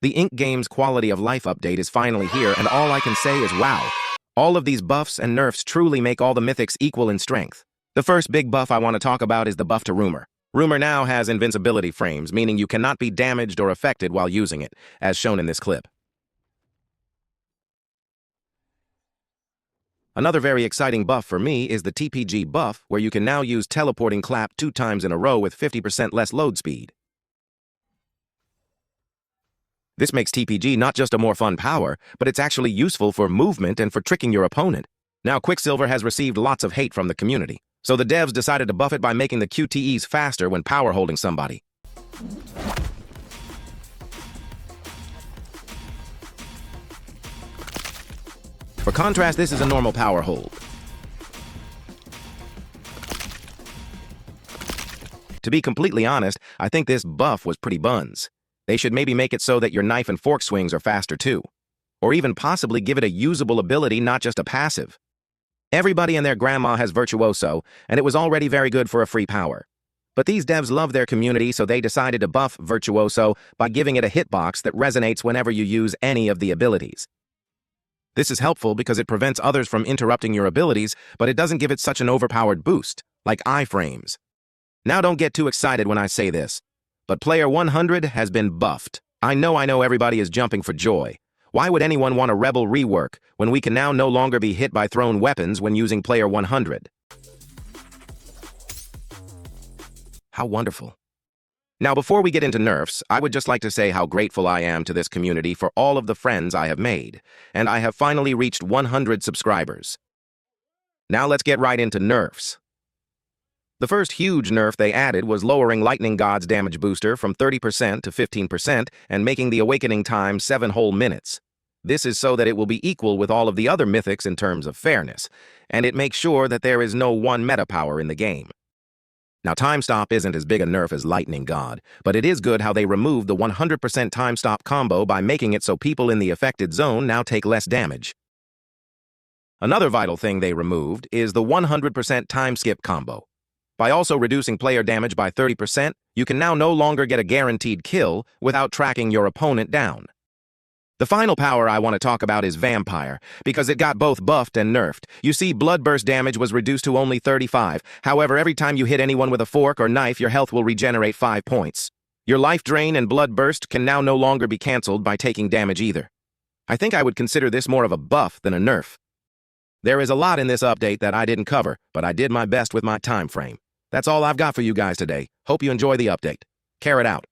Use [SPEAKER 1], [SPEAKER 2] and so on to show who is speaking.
[SPEAKER 1] The Ink Games Quality of Life update is finally here, and all I can say is wow. All of these buffs and nerfs truly make all the mythics equal in strength. The first big buff I want to talk about is the buff to Rumor. Rumor now has invincibility frames, meaning you cannot be damaged or affected while using it, as shown in this clip. Another very exciting buff for me is the TPG buff, where you can now use teleporting clap 2 times in a row with 50% less load speed. This makes TPG not just a more fun power, but it's actually useful for movement and for tricking your opponent. Now, Quicksilver has received lots of hate from the community, so the devs decided to buff it by making the QTEs faster when power holding somebody. For contrast, this is a normal power hold. To be completely honest, I think this buff was pretty buns. They should maybe make it so that your knife and fork swings are faster too. Or even possibly give it a usable ability, not just a passive. Everybody and their grandma has Virtuoso, and it was already very good for a free power. But these devs love their community, so they decided to buff Virtuoso by giving it a hitbox that resonates whenever you use any of the abilities. This is helpful because it prevents others from interrupting your abilities, but it doesn't give it such an overpowered boost, like iframes. Now don't get too excited when I say this, but Player 100 has been buffed. I know everybody is jumping for joy. Why would anyone want a Rebel rework when we can now no longer be hit by thrown weapons when using Player 100? How wonderful. Now, before we get into nerfs, I would just like to say how grateful I am to this community for all of the friends I have made, and I have finally reached 100 subscribers. Now let's get right into nerfs. The first huge nerf they added was lowering Lightning God's damage booster from 30% to 15% and making the awakening time 7 whole minutes. This is so that it will be equal with all of the other mythics in terms of fairness, and it makes sure that there is no one meta power in the game. Now, Time Stop isn't as big a nerf as Lightning God, but it is good how they removed the 100% Time Stop combo by making it so people in the affected zone now take less damage. Another vital thing they removed is the 100% Time Skip combo. By also reducing player damage by 30%, you can now no longer get a guaranteed kill without tracking your opponent down. The final power I want to talk about is Vampire, because it got both buffed and nerfed. You see, Bloodburst damage was reduced to only 35. However, every time you hit anyone with a fork or knife, your health will regenerate 5 points. Your Life Drain and Bloodburst can now no longer be cancelled by taking damage either. I think I would consider this more of a buff than a nerf. There is a lot in this update that I didn't cover, but I did my best with my time frame. That's all I've got for you guys today. Hope you enjoy the update. Carrot out.